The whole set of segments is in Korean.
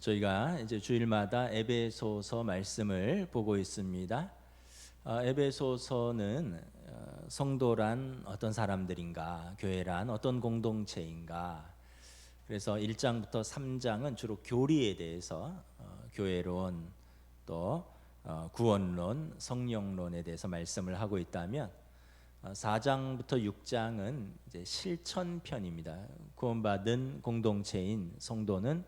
저희가 이제 주일마다 에베소서 말씀을 보고 있습니다. 에베소서는 성도란 어떤 사람들인가, 교회란 어떤 공동체인가. 그래서 1장부터 3장은 주로 교리에 대해서 교회론 또 구원론, 성령론에 대해서 말씀을 하고 있다면 4장부터 6장은 이제 실천편입니다. 구원받은 공동체인 성도는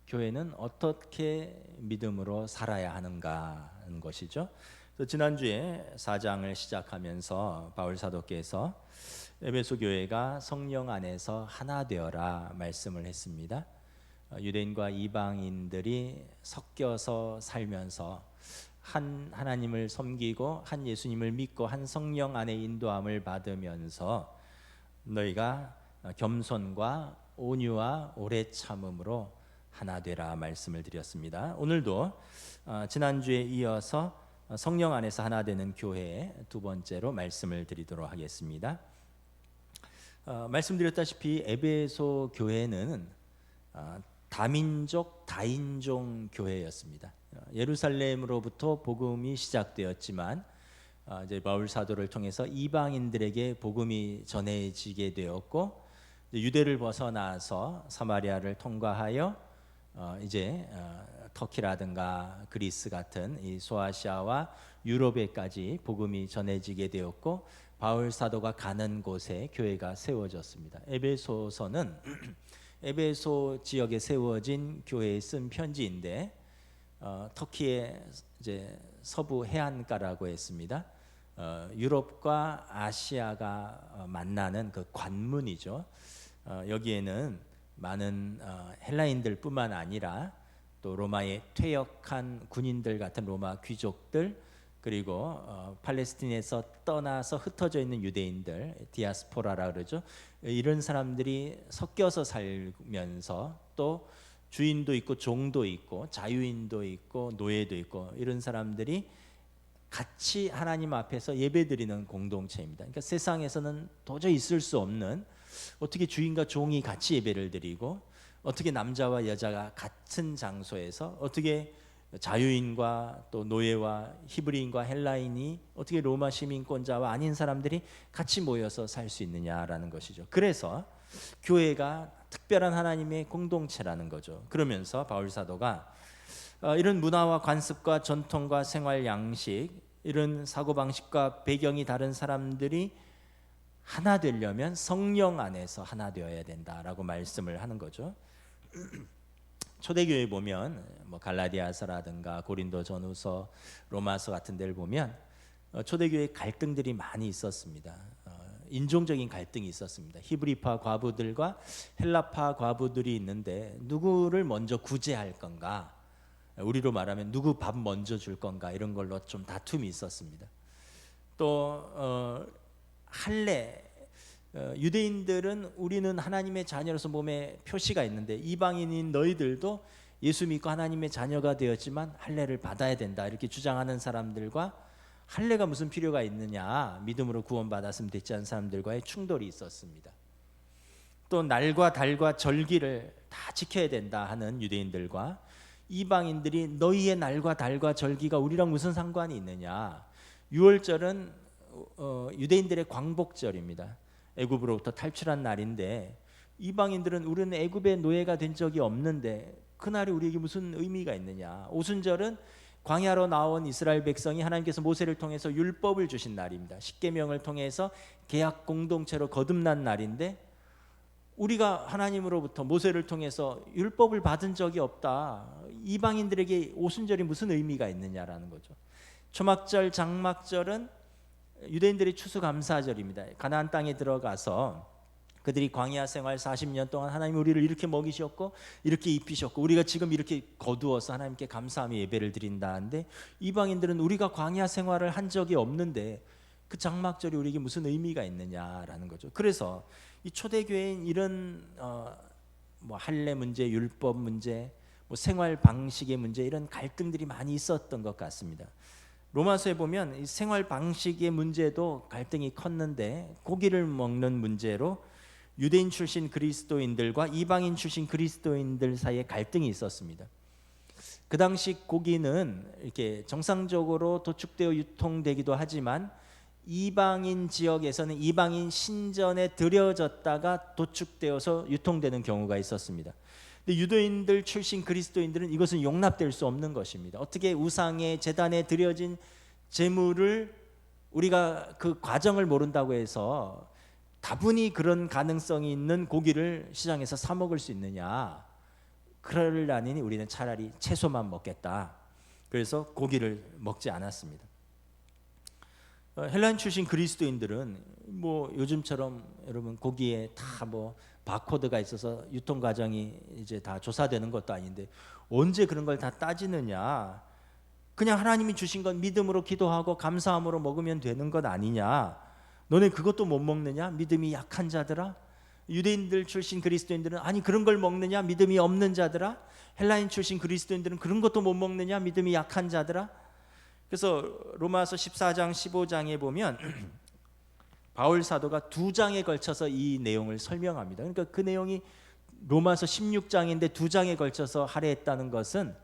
교회는 어떻게 믿음으로 살아야 하는가 하는 것이죠. 또 지난주에 4장을 시작하면서 바울 사도께서 에베소 교회가 성령 안에서 하나 되어라 말씀을 했습니다. 유대인과 이방인들이 섞여서 살면서 한 하나님을 섬기고 한 예수님을 믿고 한 성령 안에 인도함을 받으면서 너희가 겸손과 온유와 오래 참음으로 하나 되라 말씀을 드렸습니다. 오늘도 지난주에 이어서 성령 안에서 하나 되는 교회의 두 번째로 말씀을 드리도록 하겠습니다. 말씀드렸다시피 에베소 교회는 다민족 다인종 교회였습니다. 예루살렘으로부터 복음이 시작되었지만 이제 바울 사도를 통해서 이방인들에게 복음이 전해지게 되었고, 유대를 벗어나서 사마리아를 통과하여 이제 터키라든가 그리스 같은 이 소아시아와 유럽에까지 복음이 전해지게 되었고, 바울 사도가 가는 곳에 교회가 세워졌습니다. 에베소서는 에베소 지역에 세워진 교회에 쓴 편지인데 터키의 이제 서부 해안가라고 했습니다. 유럽과 아시아가 만나는 그 관문이죠. 여기에는 많은 헬라인들뿐만 아니라 또 로마에 퇴역한 군인들 같은 로마 귀족들, 그리고 팔레스틴에서 떠나서 흩어져 있는 유대인들, 디아스포라라 그러죠. 이런 사람들이 섞여서 살면서 또 주인도 있고 종도 있고 자유인도 있고 노예도 있고 이런 사람들이 같이 하나님 앞에서 예배드리는 공동체입니다. 그러니까 세상에서는 도저히 있을 수 없는, 어떻게 주인과 종이 같이 예배를 드리고, 어떻게 남자와 여자가 같은 장소에서, 어떻게 자유인과 또 노예와 히브리인과 헬라인이, 어떻게 로마 시민권자와 아닌 사람들이 같이 모여서 살 수 있느냐라는 것이죠. 그래서 교회가 특별한 하나님의 공동체라는 거죠. 그러면서 바울 사도가 이런 문화와 관습과 전통과 생활 양식, 이런 사고방식과 배경이 다른 사람들이 하나 되려면 성령 안에서 하나 되어야 된다라고 말씀을 하는 거죠. 초대교회 보면 갈라디아서라든가 고린도전후서, 로마서 같은 데를 보면 초대교회 갈등들이 많이 있었습니다. 인종적인 갈등이 있었습니다. 히브리파 과부들과 헬라파 과부들이 있는데 누구를 먼저 구제할 건가, 우리로 말하면 누구 밥 먼저 줄 건가, 이런 걸로 좀 다툼이 있었습니다. 또 할례, 유대인들은 우리는 하나님의 자녀로서 몸에 표시가 있는데 이방인인 너희들도 예수 믿고 하나님의 자녀가 되었지만 할례를 받아야 된다, 이렇게 주장하는 사람들과 할례가 무슨 필요가 있느냐, 믿음으로 구원받았으면 됐지 않은 사람들과의 충돌이 있었습니다. 또 날과 달과 절기를 다 지켜야 된다 하는 유대인들과 이방인들이 너희의 날과 달과 절기가 우리랑 무슨 상관이 있느냐, 6월절은 유대인들의 광복절입니다. 애굽으로부터 탈출한 날인데 이방인들은 우리는 애굽의 노예가 된 적이 없는데 그날이 우리에게 무슨 의미가 있느냐. 오순절은 광야로 나온 이스라엘 백성이 하나님께서 모세를 통해서 율법을 주신 날입니다. 십계명을 통해서 계약 공동체로 거듭난 날인데 우리가 하나님으로부터 모세를 통해서 율법을 받은 적이 없다. 이방인들에게 오순절이 무슨 의미가 있느냐라는 거죠. 초막절, 장막절은 유대인들의 추수감사절입니다. 가나안 땅에 들어가서 그들이 광야 생활 40년 동안 하나님 우리를 이렇게 먹이셨고 이렇게 입히셨고 우리가 지금 이렇게 거두어서 하나님께 감사하며 예배를 드린다는데, 이방인들은 우리가 광야 생활을 한 적이 없는데 그 장막절이 우리에게 무슨 의미가 있느냐라는 거죠. 그래서 이 초대교회인 이런 할례 문제, 율법 문제, 생활 방식의 문제, 이런 갈등들이 많이 있었던 것 같습니다. 로마서에 보면 이 생활 방식의 문제도 갈등이 컸는데, 고기를 먹는 문제로 유대인 출신 그리스도인들과 이방인 출신 그리스도인들 사이에 갈등이 있었습니다. 그 당시 고기는 이렇게 정상적으로 도축되어 유통되기도 하지만 이방인 지역에서는 이방인 신전에 드려졌다가 도축되어서 유통되는 경우가 있었습니다. 근데 유대인들 출신 그리스도인들은 이것은 용납될 수 없는 것입니다. 어떻게 우상의 제단에 드려진 제물을 우리가 그 과정을 모른다고 해서 다분히 그런 가능성이 있는 고기를 시장에서 사 먹을 수 있느냐? 그러려니 우리는 차라리 채소만 먹겠다. 그래서 고기를 먹지 않았습니다. 헬라인 출신 그리스도인들은 뭐 요즘처럼 여러분 고기에 다 뭐 바코드가 있어서 유통 과정이 이제 다 조사되는 것도 아닌데 언제 그런 걸 다 따지느냐? 그냥 하나님이 주신 건 믿음으로 기도하고 감사함으로 먹으면 되는 것 아니냐? 너네 그것도 못 먹느냐? 믿음이 약한 자들아? 유대인들 출신 그리스도인들은 아니 그런 걸 먹느냐? 믿음이 없는 자들아? 헬라인 출신 그리스도인들은 그런 것도 못 먹느냐? 믿음이 약한 자들아? 그래서 로마서 14장 15장에 보면 바울 사도가 2장에 걸쳐서 이 내용을 설명합니다. 그러니까 그 내용이 로마서 16장인데 2장에 걸쳐서 할애했다는 것은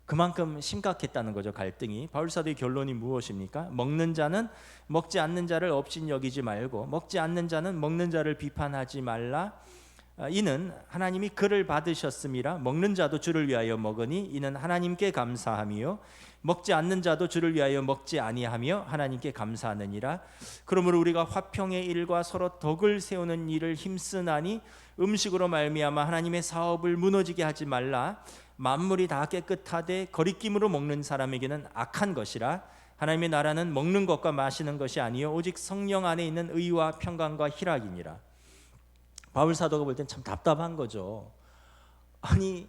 그만큼 심각했다는 거죠. 갈등이. 바울 사도의 결론이 무엇입니까? 먹는 자는 먹지 않는 자를 업신 여기지 말고 먹지 않는 자는 먹는 자를 비판하지 말라. 이는 하나님이 그를 받으셨음이라. 먹는 자도 주를 위하여 먹으니 이는 하나님께 감사함이요 먹지 않는 자도 주를 위하여 먹지 아니하며 하나님께 감사하느니라. 그러므로 우리가 화평의 일과 서로 덕을 세우는 일을 힘쓰나니 음식으로 말미암아 하나님의 사업을 무너지게 하지 말라. 만물이 다 깨끗하되 거리낌으로 먹는 사람에게는 악한 것이라. 하나님의 나라는 먹는 것과 마시는 것이 아니요 오직 성령 안에 있는 의와 평강과 희락이니라. 바울 사도가 볼 땐 참 답답한 거죠. 아니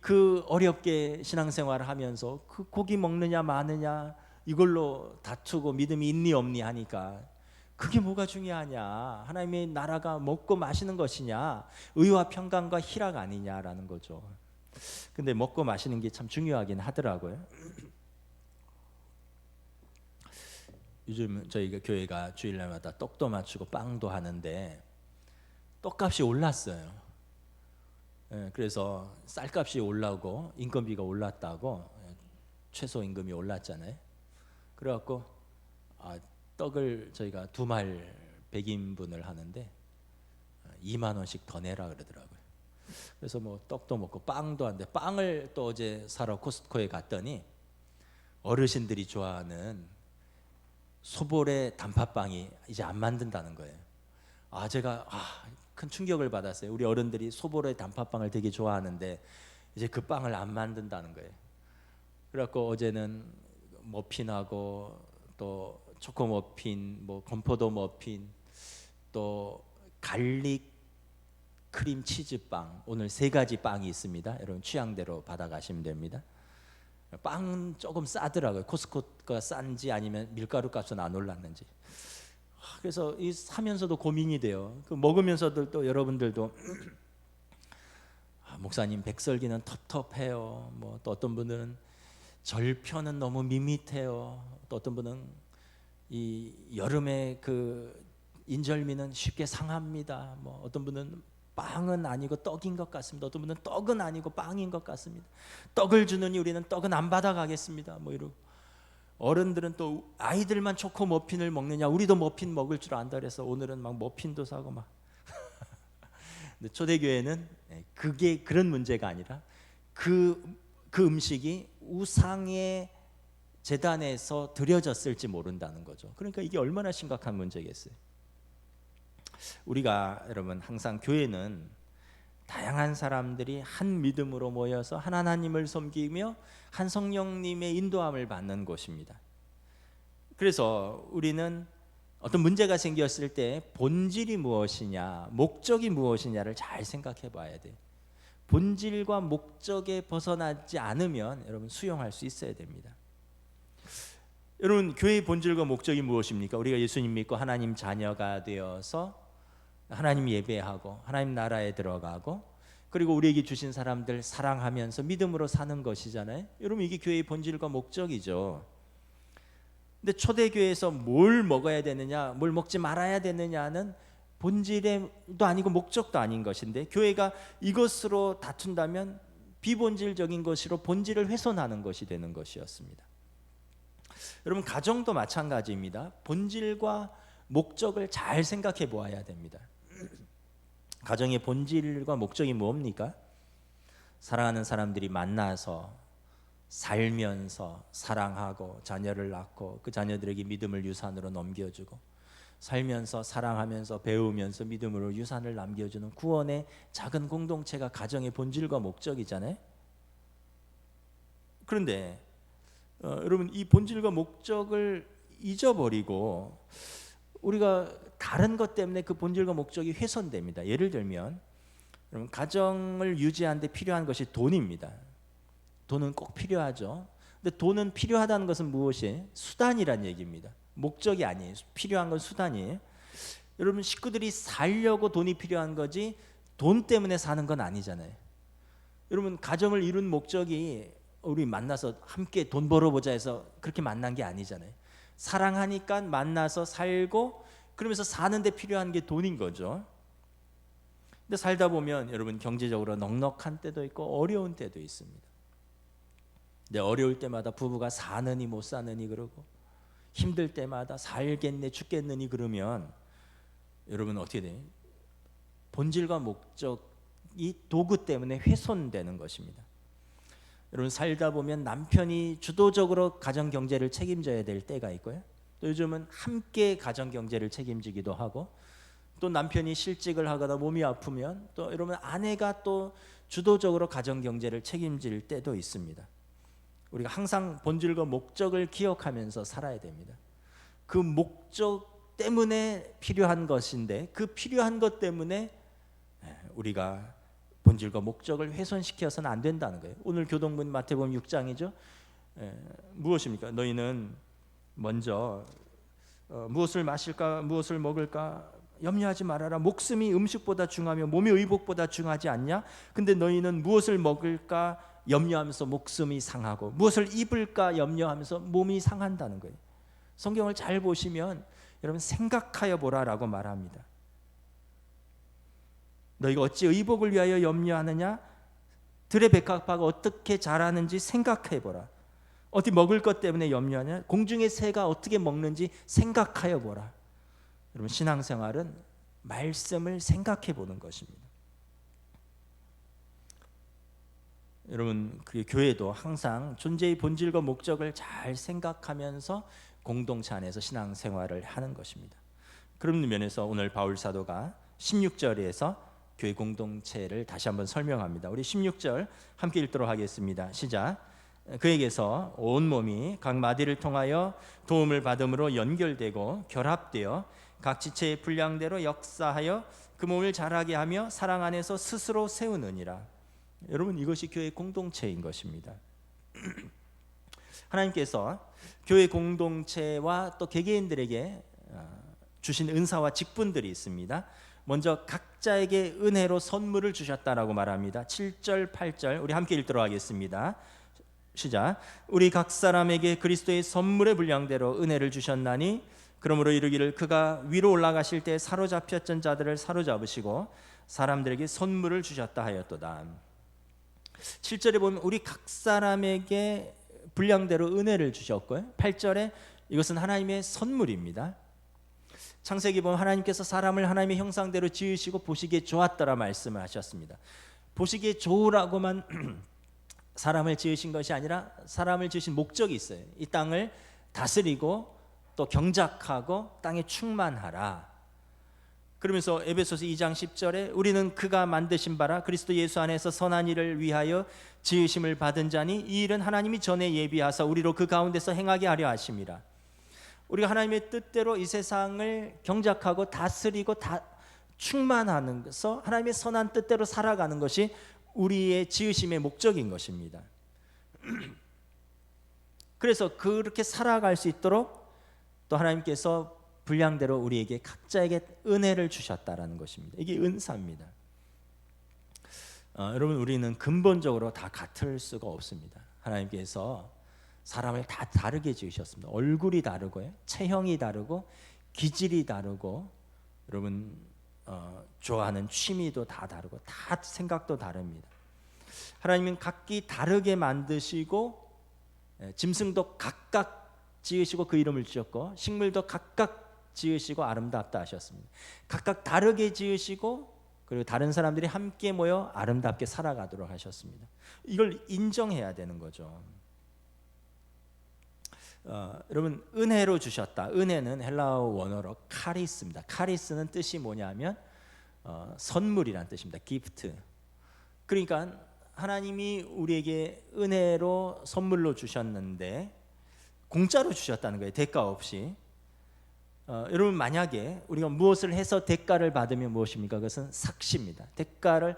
그 어렵게 신앙생활을 하면서 그 고기 먹느냐 마느냐 이걸로 다투고 믿음이 있니 없니 하니까 그게 뭐가 중요하냐? 하나님의 나라가 먹고 마시는 것이냐? 의와 평강과 희락 아니냐라는 거죠. 근데 먹고 마시는 게 참 중요하긴 하더라고요. 요즘 저희가 교회가 주일날마다 떡도 맞추고 빵도 하는데 떡값이 올랐어요. 그래서 쌀값이 올라고 인건비가 올랐다고 최소임금이 올랐잖아요. 그래갖고 떡을 저희가 2말 100인분을 하는데 2만 원씩 더 내라 그러더라고요. 그래서 뭐 떡도 먹고 빵도 하는데 빵을 또 어제 사러 코스트코에 갔더니 어르신들이 좋아하는 소보레 단팥빵이 이제 안 만든다는 거예요. 제가 큰 충격을 받았어요. 우리 어른들이 소보레 단팥빵을 되게 좋아하는데 이제 그 빵을 안 만든다는 거예요. 그래갖고 어제는 머핀하고 또 초코 머핀, 뭐 건포도 머핀, 또 갈릭 크림 치즈빵, 오늘 3가지 빵이 있습니다. 여러분 취향대로 받아가시면 됩니다. 빵 조금 싸더라고요. 코스트코가 싼지 아니면 밀가루 값은 안 올랐는지. 그래서 이 사면서도 고민이 돼요. 그 먹으면서도 또 여러분들도 목사님 백설기는 텁텁해요. 뭐 또 어떤 분들은 절편은 너무 밋밋해요. 또 어떤 분은 이 여름에 그 인절미는 쉽게 상합니다. 뭐 어떤 분은 빵은 아니고 떡인 것 같습니다. 어떤 분은 떡은 아니고 빵인 것 같습니다. 떡을 주느니 우리는 떡은 안 받아가겠습니다. 뭐 이러고 어른들은 또 아이들만 초코 머핀을 먹느냐, 우리도 머핀 먹을 줄 안다 그래서 오늘은 막 머핀도 사고 막. 근데 초대교회는 그게 그런 문제가 아니라 그 음식이 우상의 제단에서 드려졌을지 모른다는 거죠. 그러니까 이게 얼마나 심각한 문제겠어요. 우리가 여러분 항상 교회는 다양한 사람들이 한 믿음으로 모여서 한 하나님을 섬기며 한 성령님의 인도함을 받는 곳입니다. 그래서 우리는 어떤 문제가 생겼을 때 본질이 무엇이냐, 목적이 무엇이냐를 잘 생각해 봐야 돼요. 본질과 목적에 벗어나지 않으면 여러분 수용할 수 있어야 됩니다. 여러분 교회의 본질과 목적이 무엇입니까? 우리가 예수님 믿고 하나님 자녀가 되어서 하나님 예배하고 하나님 나라에 들어가고 그리고 우리에게 주신 사람들 사랑하면서 믿음으로 사는 것이잖아요. 여러분 이게 교회의 본질과 목적이죠. 근데 초대교회에서 뭘 먹어야 되느냐, 뭘 먹지 말아야 되느냐는 본질도 아니고 목적도 아닌 것인데 교회가 이것으로 다툰다면 비본질적인 것으로 본질을 훼손하는 것이 되는 것이었습니다. 여러분, 가정도 마찬가지입니다. 본질과 목적을 잘 생각해 보아야 됩니다. 가정의 본질과 목적이 뭡니까? 사랑하는 사람들이 만나서 살면서 사랑하고 자녀를 낳고 그 자녀들에게 믿음을 유산으로 넘겨주고, 살면서 사랑하면서 배우면서 믿음으로 유산을 남겨주는 구원의 작은 공동체가 가정의 본질과 목적이잖아요. 그런데 여러분, 이 본질과 목적을 잊어버리고 우리가 다른 것 때문에 그 본질과 목적이 훼손됩니다. 예를 들면 여러분, 가정을 유지하는 데 필요한 것이 돈입니다. 돈은 꼭 필요하죠. 근데 돈은 필요하다는 것은 무엇이에요? 수단이란 얘기입니다. 목적이 아니에요. 필요한 건 수단이에요. 여러분, 식구들이 살려고 돈이 필요한 거지 돈 때문에 사는 건 아니잖아요. 여러분, 가정을 이룬 목적이 우리 만나서 함께 돈 벌어보자 해서 그렇게 만난 게 아니잖아요. 사랑하니까 만나서 살고, 그러면서 사는데 필요한 게 돈인 거죠. 근데 살다 보면 여러분, 경제적으로 넉넉한 때도 있고 어려운 때도 있습니다. 근데 어려울 때마다 부부가 사느니 못 사느니 그러고, 힘들 때마다 살겠네 죽겠느니 그러면 여러분 어떻게 돼요? 본질과 목적이 도구 때문에 훼손되는 것입니다. 여러분, 살다 보면 남편이 주도적으로 가정 경제를 책임져야 될 때가 있고요. 또 요즘은 함께 가정 경제를 책임지기도 하고, 또 남편이 실직을 하거나 몸이 아프면 또 여러분, 아내가 또 주도적으로 가정 경제를 책임질 때도 있습니다. 우리가 항상 본질과 목적을 기억하면서 살아야 됩니다. 그 목적 때문에 필요한 것인데, 그 필요한 것 때문에 우리가 본질과 목적을 훼손시켜서는 안 된다는 거예요. 오늘 교동문 마태복음 6장이죠. 무엇입니까? 너희는 먼저 무엇을 마실까 무엇을 먹을까 염려하지 말아라. 목숨이 음식보다 중하며 몸이 의복보다 중하지 않냐? 근데 너희는 무엇을 먹을까 염려하면서 목숨이 상하고, 무엇을 입을까 염려하면서 몸이 상한다는 거예요. 성경을 잘 보시면 여러분, 생각하여 보라라고 말합니다. 너희가 어찌 의복을 위하여 염려하느냐? 들의 백합화가 어떻게 자라는지 생각해 보라. 어디 먹을 것 때문에 염려하냐? 공중의 새가 어떻게 먹는지 생각하여 보라. 여러분, 신앙생활은 말씀을 생각해 보는 것입니다. 여러분, 그 교회도 항상 존재의 본질과 목적을 잘 생각하면서 공동체 안에서 신앙생활을 하는 것입니다. 그런 면에서 오늘 바울 사도가 16절에서 교회 공동체를 다시 한번 설명합니다. 우리 16절 함께 읽도록 하겠습니다. 시작. 그에게서 온 몸이 각 마디를 통하여 도움을 받음으로 연결되고 결합되어 각 지체의 분량대로 역사하여 그 몸을 자라게 하며 사랑 안에서 스스로 세우느니라. 여러분, 이것이 교회 공동체인 것입니다. 하나님께서 교회 공동체와 또 개개인들에게 주신 은사와 직분들이 있습니다. 먼저 각자에게 은혜로 선물을 주셨다라고 말합니다. 7절 8절 우리 함께 읽도록 하겠습니다. 시작. 우리 각 사람에게 그리스도의 선물의 분량대로 은혜를 주셨나니 그러므로 이르기를 그가 위로 올라가실 때 사로잡혔던 자들을 사로잡으시고 사람들에게 선물을 주셨다 하였도다. 7절에 보면 우리 각 사람에게 분량대로 은혜를 주셨고요. 8절에 이것은 하나님의 선물입니다. 창세기 보면 하나님께서 사람을 하나님의 형상대로 지으시고 보시기에 좋았더라 말씀을 하셨습니다. 보시기에 좋으라고만 사람을 지으신 것이 아니라 사람을 지으신 목적이 있어요. 이 땅을 다스리고 또 경작하고 땅에 충만하라. 그러면서 에베소서 2장 10절에 우리는 그가 만드신 바라 그리스도 예수 안에서 선한 일을 위하여 지으심을 받은 자니 이 일은 하나님이 전에 예비하사 우리로 그 가운데서 행하게 하려 하심이라. 우리가 하나님의 뜻대로 이 세상을 경작하고 다스리고 충만하는 것서 하나님의 선한 뜻대로 살아가는 것이 우리의 지으심의 목적인 것입니다. 그래서 그렇게 살아갈 수 있도록 또 하나님께서 분량대로 우리에게 각자에게 은혜를 주셨다라는 것입니다. 이게 은사입니다. 여러분, 우리는 근본적으로 다 같을 수가 없습니다. 하나님께서 사람을 다 다르게 지으셨습니다. 얼굴이 다르고요, 체형이 다르고 기질이 다르고 여러분 좋아하는 취미도 다 다르고 다 생각도 다릅니다. 하나님은 각기 다르게 만드시고 짐승도 각각 지으시고 그 이름을 지었고 식물도 각각 지으시고 아름답다 하셨습니다. 각각 다르게 지으시고 그리고 다른 사람들이 함께 모여 아름답게 살아가도록 하셨습니다. 이걸 인정해야 되는 거죠. 여러분 은혜로 주셨다. 은혜는 헬라어 원어로 카리스입니다. 카리스는 뜻이 뭐냐면 선물이란 뜻입니다. 기프트. 그러니까 하나님이 우리에게 은혜로 선물로 주셨는데 공짜로 주셨다는 거예요. 대가 없이. 여러분 만약에 우리가 무엇을 해서 대가를 받으면 무엇입니까? 그것은 삭시입니다. 대가를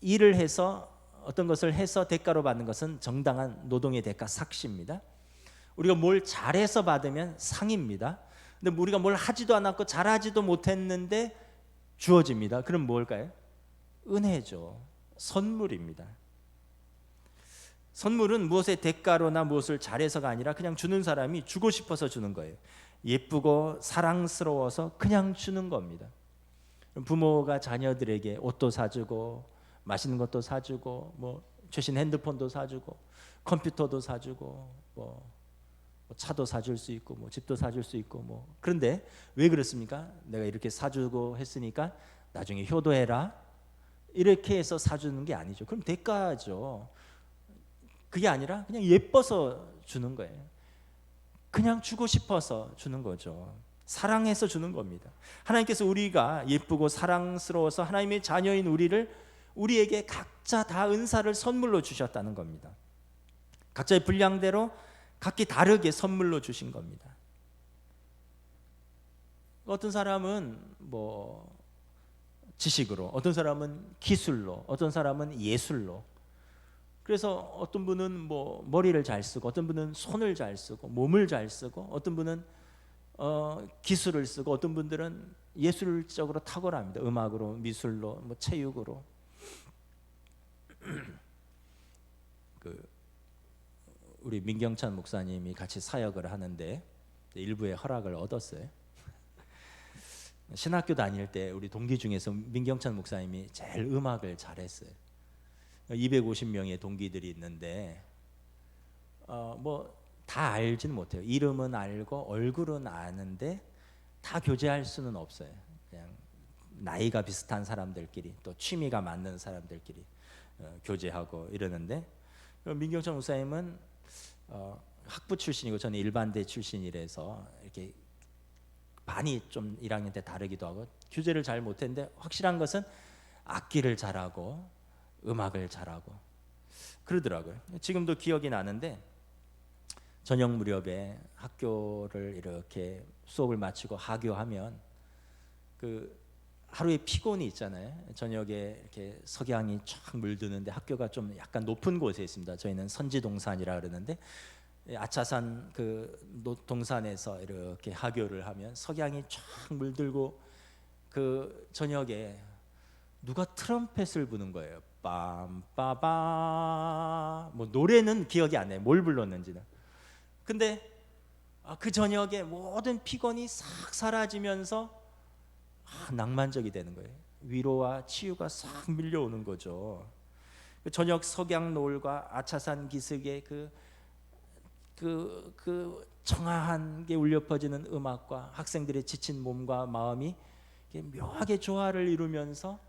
일을 해서 어떤 것을 해서 대가로 받는 것은 정당한 노동의 대가 삭시입니다. 우리가 뭘 잘해서 받으면 상입니다. 근데 우리가 뭘 하지도 않았고 잘하지도 못했는데 주어집니다. 그럼 뭘까요? 은혜죠. 선물입니다. 선물은 무엇의 대가로나 무엇을 잘해서가 아니라 그냥 주는 사람이 주고 싶어서 주는 거예요. 예쁘고 사랑스러워서 그냥 주는 겁니다. 부모가 자녀들에게 옷도 사주고 맛있는 것도 사주고 뭐 최신 핸드폰도 사주고 컴퓨터도 사주고 뭐 차도 사줄 수 있고 뭐 집도 사줄 수 있고 뭐 그런데 왜 그렇습니까? 내가 이렇게 사주고 했으니까 나중에 효도해라 이렇게 해서 사주는 게 아니죠. 그럼 대가죠. 그게 아니라 그냥 예뻐서 주는 거예요. 그냥 주고 싶어서 주는 거죠. 사랑해서 주는 겁니다. 하나님께서 우리가 예쁘고 사랑스러워서 하나님의 자녀인 우리에게 각자 다 은사를 선물로 주셨다는 겁니다. 각자의 분량대로 각기 다르게 선물로 주신 겁니다. 어떤 사람은 뭐 지식으로, 어떤 사람은 기술로, 어떤 사람은 예술로. 그래서 어떤 분은 뭐 머리를 잘 쓰고, 어떤 분은 손을 잘 쓰고, 몸을 잘 쓰고, 어떤 분은 기술을 쓰고, 어떤 분들은 예술적으로 탁월합니다. 음악으로, 미술로, 뭐 체육으로. 우리 민경찬 목사님이 같이 사역을 하는데 일부의 허락을 얻었어요. 신학교 다닐 때 우리 동기 중에서 민경찬 목사님이 제일 음악을 잘했어요. 250명의 동기들이 있는데 뭐 다 알지는 못해요. 이름은 알고 얼굴은 아는데 다 교제할 수는 없어요. 그냥 나이가 비슷한 사람들끼리 또 취미가 맞는 사람들끼리 교제하고 이러는데 민경찬 목사님은 학부 출신이고 저는 일반대 출신이라서 이렇게 반이 좀 1학년 때 다르기도 하고 교제를 잘 못했는데 확실한 것은 악기를 잘하고 음악을 잘하고 그러더라고요. 지금도 기억이 나는데 저녁 무렵에 학교를 이렇게 수업을 마치고 하교하면 그 하루에 피곤이 있잖아요. 저녁에 이렇게 석양이 쫙 물드는데 학교가 좀 약간 높은 곳에 있습니다. 저희는 선지동산이라 그러는데 아차산 그 동산에서 이렇게 하교를 하면 석양이 쫙 물들고 그 저녁에 누가 트럼펫을 부는 거예요. 빰빠바 뭐 노래는 기억이 안 나요. 뭘 불렀는지는. 근데 그 저녁에 모든 피곤이 싹 사라지면서 낭만적이 되는 거예요. 위로와 치유가 싹 밀려오는 거죠. 저녁 석양 노을과 아차산 기슭의 그 청아한 게 울려 퍼지는 음악과 학생들의 지친 몸과 마음이 묘하게 조화를 이루면서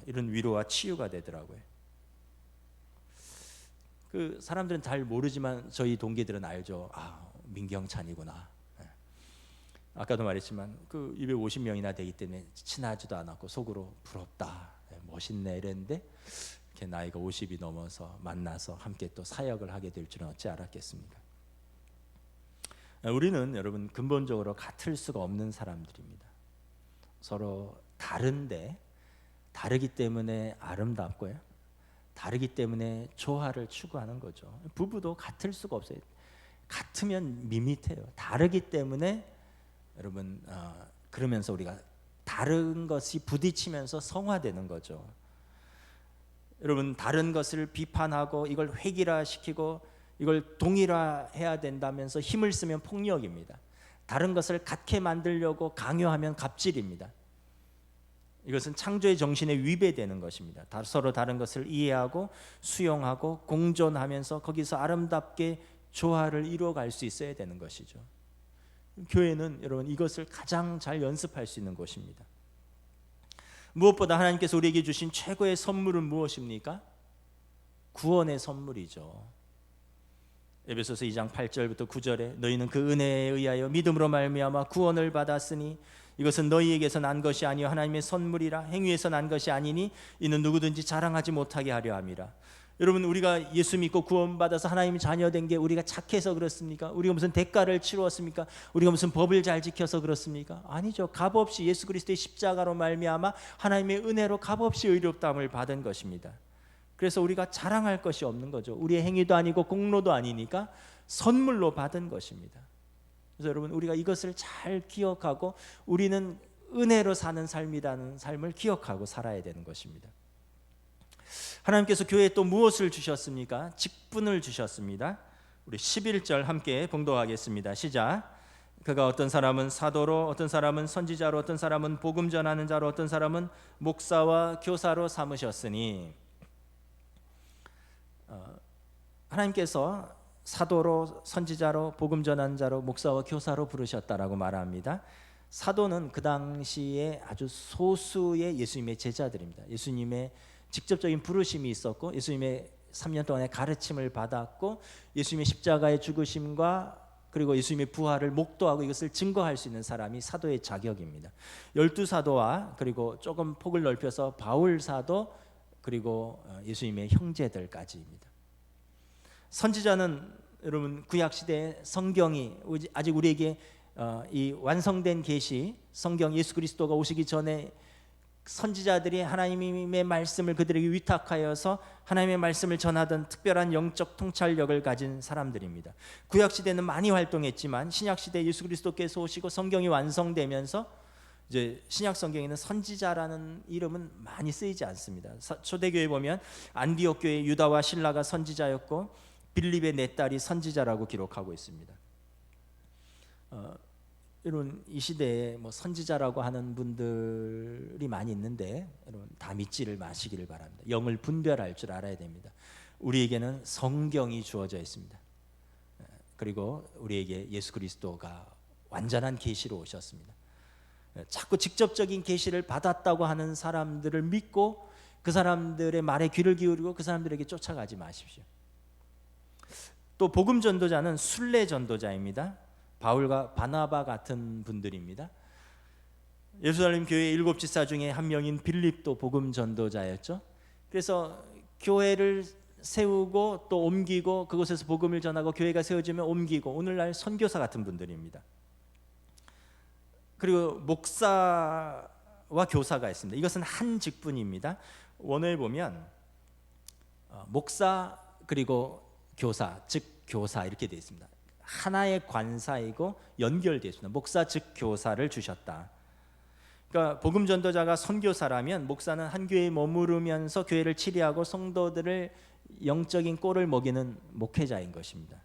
이런 위로와 치유가 되더라고요. 그 사람들은 잘 모르지만 저희 동기들은 알죠. 민경찬이구나. 아까도 말했지만 그 250명이나 되기 때문에 친하지도 않았고 속으로 부럽다, 멋있네 이랬는데 이렇게 나이가 50이 넘어서 만나서 함께 또 사역을 하게 될 줄은 어찌 알았겠습니까? 우리는 여러분 근본적으로 같을 수가 없는 사람들입니다. 서로 다른데 다르기 때문에 아름답고요. 다르기 때문에 조화를 추구하는 거죠. 부부도 같을 수가 없어요. 같으면 밋밋해요. 다르기 때문에 여러분 그러면서 우리가 다른 것이 부딪히면서 성화되는 거죠. 여러분 다른 것을 비판하고 이걸 획일화시키고 이걸 동일화해야 된다면서 힘을 쓰면 폭력입니다. 다른 것을 같게 만들려고 강요하면 갑질입니다. 이것은 창조의 정신에 위배되는 것입니다. 서로 다른 것을 이해하고 수용하고 공존하면서 거기서 아름답게 조화를 이루어갈 수 있어야 되는 것이죠. 교회는 여러분 이것을 가장 잘 연습할 수 있는 곳입니다. 무엇보다 하나님께서 우리에게 주신 최고의 선물은 무엇입니까? 구원의 선물이죠. 에베소서 2장 8절부터 9절에 너희는 그 은혜에 의하여 믿음으로 말미암아 구원을 받았으니 이것은 너희에게서 난 것이 아니요 하나님의 선물이라. 행위에서 난 것이 아니니 이는 누구든지 자랑하지 못하게 하려 함이라. 여러분, 우리가 예수 믿고 구원받아서 하나님의 자녀된 게 우리가 착해서 그렇습니까? 우리가 무슨 대가를 치루었습니까? 우리가 무슨 법을 잘 지켜서 그렇습니까? 아니죠. 값없이 예수 그리스도의 십자가로 말미암아 하나님의 은혜로 값없이 의롭다함을 받은 것입니다. 그래서 우리가 자랑할 것이 없는 거죠. 우리의 행위도 아니고 공로도 아니니까 선물로 받은 것입니다. 그래서 여러분, 우리가 이것을 잘 기억하고 우리는 은혜로 사는 삶이라는 삶을 기억하고 살아야 되는 것입니다. 하나님께서 교회에 또 무엇을 주셨습니까? 직분을 주셨습니다. 우리 11절 함께 봉독하겠습니다. 시작. 그가 어떤 사람은 사도로, 어떤 사람은 선지자로, 어떤 사람은 복음 전하는 자로, 어떤 사람은 목사와 교사로 삼으셨으니. 하나님께서 사도로, 선지자로, 복음 전하는 자로, 목사와 교사로 부르셨다라고 말합니다. 사도는 그 당시에 아주 소수의 예수님의 제자들입니다. 예수님의 직접적인 부르심이 있었고 예수님의 3년 동안의 가르침을 받았고 예수님의 십자가의 죽으심과 그리고 예수님의 부활을 목도하고 이것을 증거할 수 있는 사람이 사도의 자격입니다. 12사도와 그리고 조금 폭을 넓혀서 바울 사도 그리고 예수님의 형제들까지입니다. 선지자는 여러분 구약 시대에 성경이 아직 우리에게 이 완성된 계시, 성경 예수 그리스도가 오시기 전에 선지자들이 하나님의 말씀을 그들에게 위탁하여서 하나님의 말씀을 전하던 특별한 영적 통찰력을 가진 사람들입니다. 구약 시대는 많이 활동했지만 신약 시대 예수 그리스도께서 오시고 성경이 완성되면서 이제 신약 성경에는 선지자라는 이름은 많이 쓰이지 않습니다. 초대교회 보면 안디옥 교회 유다와 실라가 선지자였고 빌립의 네 딸이 선지자라고 기록하고 있습니다. 여러분, 이 시대에 뭐 선지자라고 하는 분들이 많이 있는데 여러분 다 믿지를 마시기를 바랍니다. 영을 분별할 줄 알아야 됩니다. 우리에게는 성경이 주어져 있습니다. 그리고 우리에게 예수 그리스도가 완전한 계시로 오셨습니다. 자꾸 직접적인 계시를 받았다고 하는 사람들을 믿고 그 사람들의 말에 귀를 기울이고 그 사람들에게 쫓아가지 마십시오. 또 복음 전도자는 순례 전도자입니다. 바울과 바나바 같은 분들입니다. 예루살렘 교회 7지사 중에 한 명인 빌립도 복음 전도자였죠. 그래서 교회를 세우고 또 옮기고 그곳에서 복음을 전하고 교회가 세워지면 옮기고 오늘날 선교사 같은 분들입니다. 그리고 목사와 교사가 있습니다. 이것은 한 직분입니다. 원어에 보면 목사 그리고 교사, 즉 교사 이렇게 되어 있습니다. 하나의 관사이고 연결되어 있습니다. 목사 즉 교사를 주셨다. 그러니까 복음 전도자가 선교사라면 목사는 한 교회에 머무르면서 교회를 치리하고 성도들을 영적인 꼴을 먹이는 목회자인 것입니다.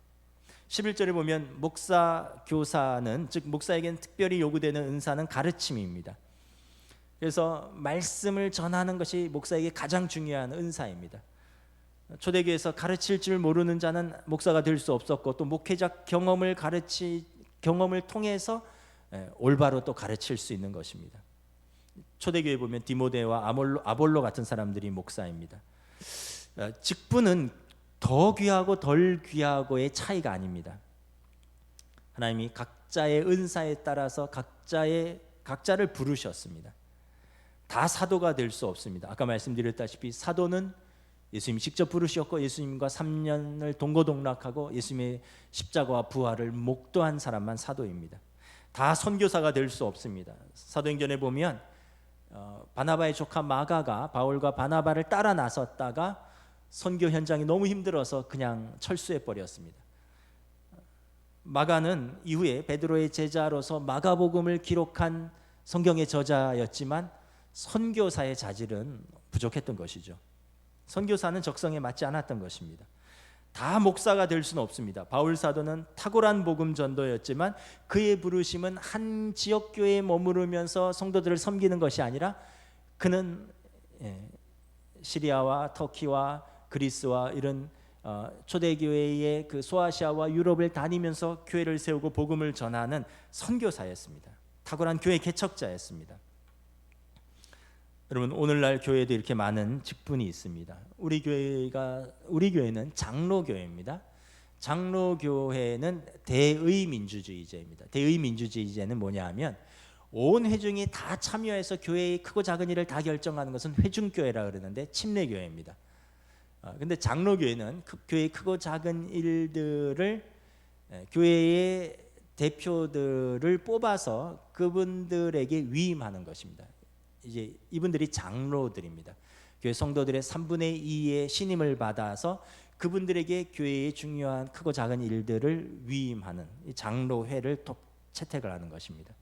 11절에 보면 목사 교사는 즉 목사에게는 특별히 요구되는 은사는 가르침입니다. 그래서 말씀을 전하는 것이 목사에게 가장 중요한 은사입니다. 초대교회에서 가르칠 줄 모르는 자는 목사가 될 수 없었고 또 목회자 경험을 통해서 올바로 또 가르칠 수 있는 것입니다. 초대교회 보면 디모데와 아볼로 같은 사람들이 목사입니다. 직분은 더 귀하고 덜 귀하고의 차이가 아닙니다. 하나님이 각자의 은사에 따라서 각자를 부르셨습니다. 다 사도가 될 수 없습니다. 아까 말씀드렸다시피 사도는 예수님이 직접 부르셨고 예수님과 3년을 동고동락하고 예수님의 십자가와 부활을 목도한 사람만 사도입니다. 다 선교사가 될 수 없습니다. 사도행전에 보면 바나바의 조카 마가가 바울과 바나바를 따라 나섰다가 선교 현장이 너무 힘들어서 그냥 철수해 버렸습니다. 마가는 이후에 베드로의 제자로서 마가복음을 기록한 성경의 저자였지만 선교사의 자질은 부족했던 것이죠. 선교사는 적성에 맞지 않았던 것입니다. 다 목사가 될 수는 없습니다. 바울 사도는 탁월한 복음 전도였지만 그의 부르심은 한 지역 교회에 머무르면서 성도들을 섬기는 것이 아니라 그는 시리아와 터키와 그리스와 이런 초대교회의 그 소아시아와 유럽을 다니면서 교회를 세우고 복음을 전하는 선교사였습니다. 탁월한 교회 개척자였습니다. 여러분, 오늘날 교회도 이렇게 많은 직분이 있습니다. 우리 교회는 장로교회입니다. 장로교회는 대의민주주의제입니다. 대의민주주의제는 뭐냐 하면 온 회중이 다 참여해서 교회의 크고 작은 일을 다 결정하는 것은 회중교회라 그러는데 침례교회입니다. 근데 장로교회는 교회의 크고 작은 일들을 교회의 대표들을 뽑아서 그분들에게 위임하는 것입니다. 이제 이분들이 장로들입니다. 교회 성도들의 3분의 2의 신임을 받아서 그분들에게 교회의 중요한 크고 작은 일들을 위임하는 장로회를 채택을 하는 것입니다.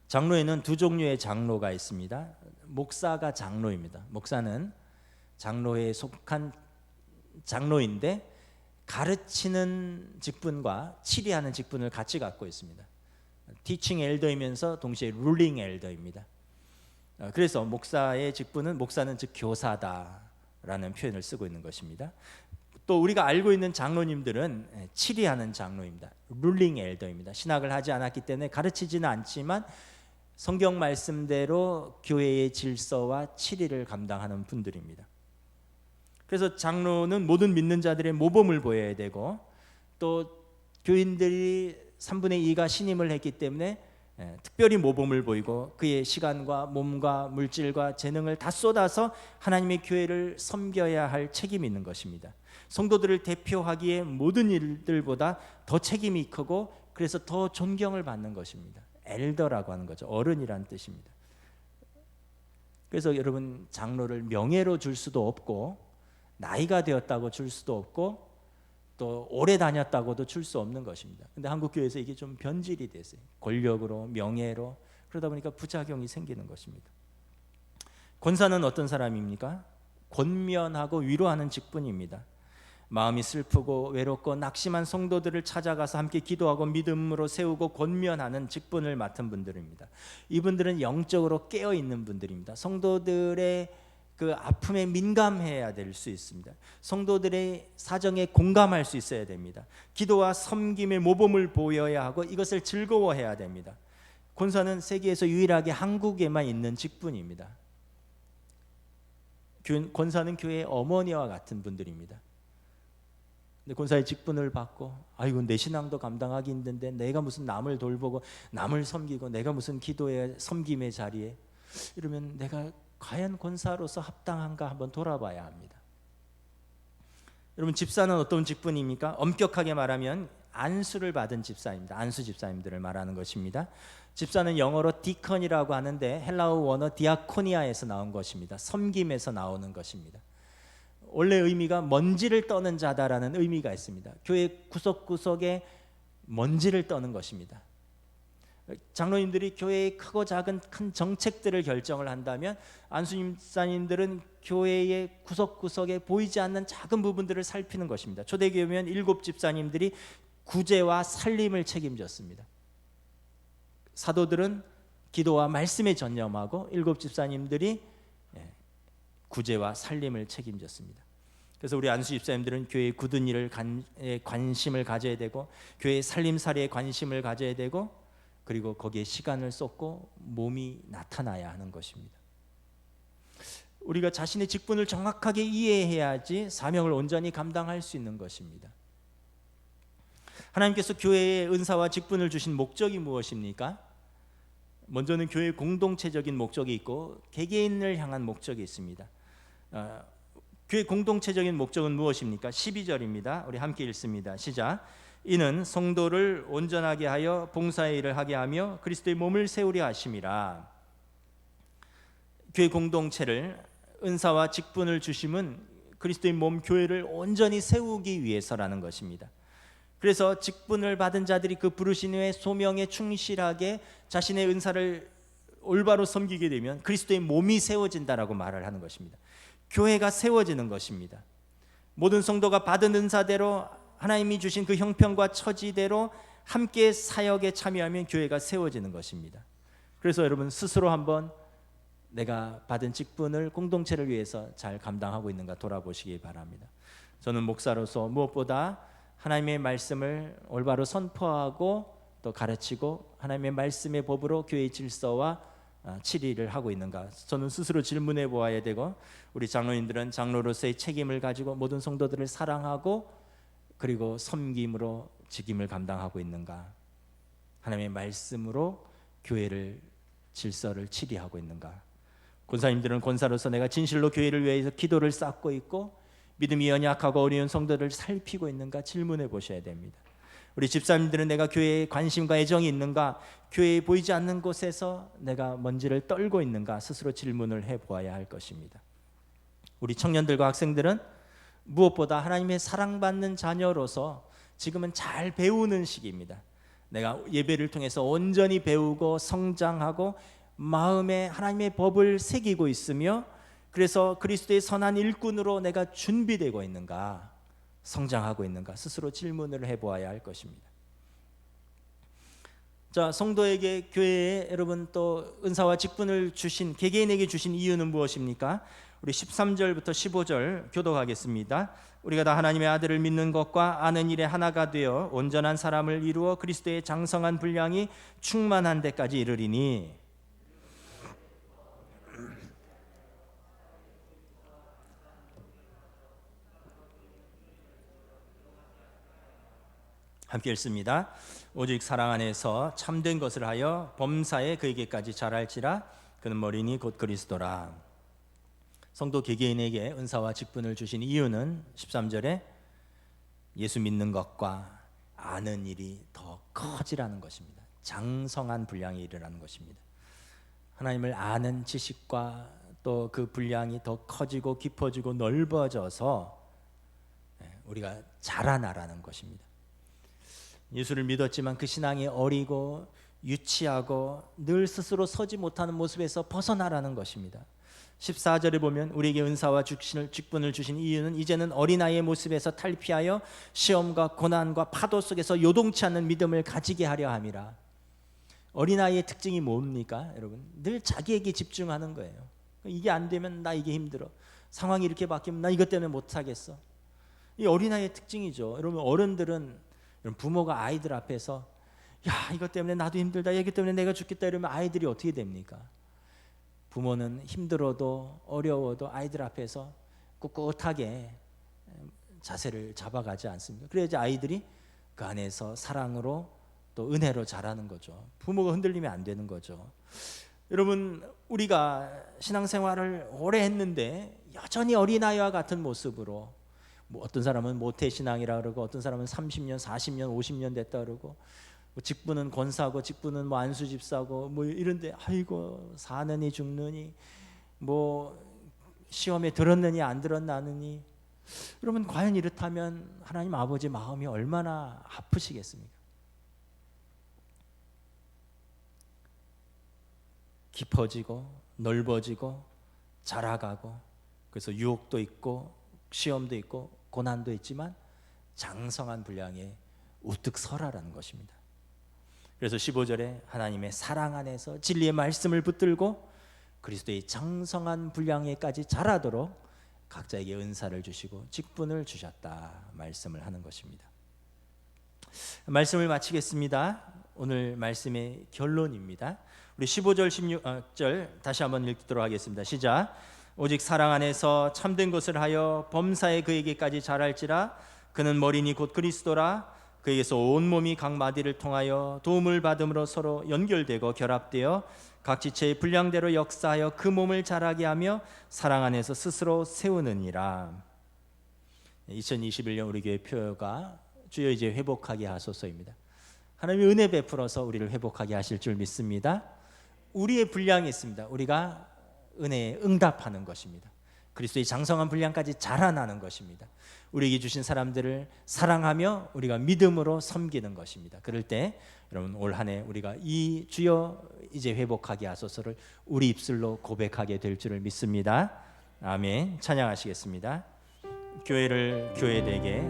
장로에는 두 종류의 장로가 있습니다. 목사가 장로입니다. 목사는 장로에 속한 장로인데 가르치는 직분과 치리하는 직분을 같이 갖고 있습니다. 티칭 엘더이면서 동시에 룰링 엘더입니다. 그래서 목사의 직분은 목사는 즉 교사다라는 표현을 쓰고 있는 것입니다. 또 우리가 알고 있는 장로님들은 치리하는 장로입니다. 룰링 엘더입니다. 신학을 하지 않았기 때문에 가르치지는 않지만 성경 말씀대로 교회의 질서와 치리를 감당하는 분들입니다. 그래서 장로는 모든 믿는 자들의 모범을 보여야 되고 또 교인들이 3분의 2가 신임을 했기 때문에 특별히 모범을 보이고 그의 시간과 몸과 물질과 재능을 다 쏟아서 하나님의 교회를 섬겨야 할 책임이 있는 것입니다. 성도들을 대표하기에 모든 일들보다 더 책임이 크고 그래서 더 존경을 받는 것입니다. 엘더라고 하는 거죠. 어른이란 뜻입니다. 그래서 여러분, 장로를 명예로 줄 수도 없고 나이가 되었다고 줄 수도 없고 또 오래 다녔다고도 줄 수 없는 것입니다. 근데 한국 교회에서 이게 좀 변질이 됐어요. 권력으로, 명예로. 그러다 보니까 부작용이 생기는 것입니다. 권사는 어떤 사람입니까? 권면하고 위로하는 직분입니다. 마음이 슬프고 외롭고 낙심한 성도들을 찾아가서 함께 기도하고 믿음으로 세우고 권면하는 직분을 맡은 분들입니다. 이분들은 영적으로 깨어 있는 분들입니다. 성도들의 그 아픔에 민감해야 될 수 있습니다. 성도들의 사정에 공감할 수 있어야 됩니다. 기도와 섬김의 모범을 보여야 하고 이것을 즐거워해야 됩니다. 권사는 세계에서 유일하게 한국에만 있는 직분입니다. 권사는 교회의 어머니와 같은 분들입니다. 근데 권사의 직분을 받고 아이고 내 신앙도 감당하기 힘든데 내가 무슨 남을 돌보고 남을 섬기고 내가 무슨 기도의 섬김의 자리에 이러면 내가 과연 권사로서 합당한가 한번 돌아봐야 합니다. 여러분, 집사는 어떤 직분입니까? 엄격하게 말하면 안수를 받은 집사입니다. 안수 집사님들을 말하는 것입니다. 집사는 영어로 디컨이라고 하는데 헬라어 원어 디아코니아에서 나온 것입니다. 섬김에서 나오는 것입니다. 원래 의미가 먼지를 떠는 자다라는 의미가 있습니다. 교회 구석구석에 먼지를 떠는 것입니다. 장로님들이 교회의 크고 작은 큰 정책들을 결정을 한다면 안수 집사님들은 교회의 구석구석에 보이지 않는 작은 부분들을 살피는 것입니다. 초대교회면 7 집사님들이 구제와 살림을 책임졌습니다. 사도들은 기도와 말씀에 전념하고 7 집사님들이 구제와 살림을 책임졌습니다. 그래서 우리 안수 집사님들은 교회의 굳은 일을 관심을 가져야 되고 교회의 살림살이에 관심을 가져야 되고 그리고 거기에 시간을 쏟고 몸이 나타나야 하는 것입니다. 우리가 자신의 직분을 정확하게 이해해야지 사명을 온전히 감당할 수 있는 것입니다. 하나님께서 교회에 은사와 직분을 주신 목적이 무엇입니까? 먼저는 교회 공동체적인 목적이 있고 개개인을 향한 목적이 있습니다. 교회 공동체적인 목적은 무엇입니까? 12절입니다. 우리 함께 읽습니다. 시작. 이는 성도를 온전하게 하여 봉사의 일을 하게 하며 그리스도의 몸을 세우려 하심이라. 교회 공동체를 은사와 직분을 주심은 그리스도의 몸 교회를 온전히 세우기 위해서라는 것입니다. 그래서 직분을 받은 자들이 그 부르신 후에 소명에 충실하게 자신의 은사를 올바로 섬기게 되면 그리스도의 몸이 세워진다라고 말을 하는 것입니다. 교회가 세워지는 것입니다. 모든 성도가 받은 은사대로 하나님이 주신 그 형편과 처지대로 함께 사역에 참여하면 교회가 세워지는 것입니다. 그래서 여러분 스스로 한번 내가 받은 직분을 공동체를 위해서 잘 감당하고 있는가 돌아보시기 바랍니다. 저는 목사로서 무엇보다 하나님의 말씀을 올바로 선포하고 또 가르치고 하나님의 말씀의 법으로 교회의 질서와 치리를 하고 있는가, 저는 스스로 질문해 보아야 되고, 우리 장로님들은 장로로서의 책임을 가지고 모든 성도들을 사랑하고 그리고 섬김으로 직임을 감당하고 있는가, 하나님의 말씀으로 교회를 질서를 치리하고 있는가. 권사님들은 권사로서 내가 진실로 교회를 위해서 기도를 쌓고 있고 믿음이 연약하고 어려운 성도들을 살피고 있는가 질문해 보셔야 됩니다. 우리 집사님들은 내가 교회에 관심과 애정이 있는가, 교회에 보이지 않는 곳에서 내가 먼지를 떨고 있는가 스스로 질문을 해보아야 할 것입니다. 우리 청년들과 학생들은 무엇보다 하나님의 사랑받는 자녀로서 지금은 잘 배우는 시기입니다. 내가 예배를 통해서 온전히 배우고 성장하고 마음에 하나님의 법을 새기고 있으며, 그래서 그리스도의 선한 일꾼으로 내가 준비되고 있는가, 성장하고 있는가 스스로 질문을 해보아야 할 것입니다. 자, 성도에게 교회에 여러분 또 은사와 직분을 주신 개개인에게 주신 이유는 무엇입니까? 우리 13절부터 15절 교독하겠습니다. 우리가 다 하나님의 아들을 믿는 것과 아는 일에 하나가 되어 온전한 사람을 이루어 그리스도의 장성한 분량이 충만한 데까지 이르리니, 함께 읽습니다. 오직 사랑 안에서 참된 것을 하여 범사에 그에게까지 자랄지라. 그는 머리니 곧 그리스도라. 성도 개개인에게 은사와 직분을 주신 이유는 13절에 예수 믿는 것과 아는 일이 더 커지라는 것입니다. 장성한 분량에 이르라는 것입니다. 하나님을 아는 지식과 또 그 분량이 더 커지고 깊어지고 넓어져서 우리가 자라나라는 것입니다. 예수를 믿었지만 그 신앙이 어리고 유치하고 늘 스스로 서지 못하는 모습에서 벗어나라는 것입니다. 14절에 보면 우리에게 은사와 직분을 주신 이유는 이제는 어린아이의 모습에서 탈피하여 시험과 고난과 파도 속에서 요동치 않는 믿음을 가지게 하려 함이라. 어린아이의 특징이 뭡니까? 여러분, 늘 자기에게 집중하는 거예요. 이게 안 되면 나 이게 힘들어, 상황이 이렇게 바뀌면 나 이것 때문에 못하겠어. 이 어린아이의 특징이죠. 여러분, 어른들은 부모가 아이들 앞에서 야 이것 때문에 나도 힘들다, 이것 때문에 내가 죽겠다 이러면 아이들이 어떻게 됩니까? 부모는 힘들어도 어려워도 아이들 앞에서 꿋꿋하게 자세를 잡아가지 않습니까? 그래야지 아이들이 그 안에서 사랑으로 또 은혜로 자라는 거죠. 부모가 흔들리면 안 되는 거죠. 여러분, 우리가 신앙생활을 오래 했는데 여전히 어린아이와 같은 모습으로, 뭐 어떤 사람은 모태신앙이라 그러고 어떤 사람은 30년, 40년, 50년 됐다 그러고, 뭐 직분은 권사고 직분은 뭐 안수집사고 뭐 이런데 아이고 사느니 죽느니 뭐 시험에 들었느니 안 들었나느니. 여러분, 과연 이렇다면 하나님 아버지 마음이 얼마나 아프시겠습니까? 깊어지고 넓어지고 자라가고, 그래서 유혹도 있고 시험도 있고 고난도 있지만 장성한 분량에 우뚝 서라라는 것입니다. 그래서 15절에 하나님의 사랑 안에서 진리의 말씀을 붙들고 그리스도의 장성한 분량에까지 자라도록 각자에게 은사를 주시고 직분을 주셨다 말씀을 하는 것입니다. 말씀을 마치겠습니다. 오늘 말씀의 결론입니다. 우리 15절 16절 다시 한번 읽도록 하겠습니다. 시작. 오직 사랑 안에서 참된 것을 하여 범사에 그에게까지 자랄지라. 그는 머리니 곧 그리스도라. 그에게서 온 몸이 각 마디를 통하여 도움을 받음으로 서로 연결되고 결합되어 각 지체의 분량대로 역사하여 그 몸을 자라게 하며 사랑 안에서 스스로 세우느니라. 2021년 우리 교회 표어가 주여 이제 회복하게 하소서입니다. 하나님의 은혜 베풀어서 우리를 회복하게 하실 줄 믿습니다. 우리의 분량이 있습니다. 우리가 은혜에 응답하는 것입니다. 그리스도의 장성한 분량까지 자라나는 것입니다. 우리에게 주신 사람들을 사랑하며 우리가 믿음으로 섬기는 것입니다. 그럴 때 여러분, 올 한 해 우리가 이 주여 이제 회복하게 하소서를 우리 입술로 고백하게 될 줄을 믿습니다. 아멘. 찬양하시겠습니다. 교회를 교회되게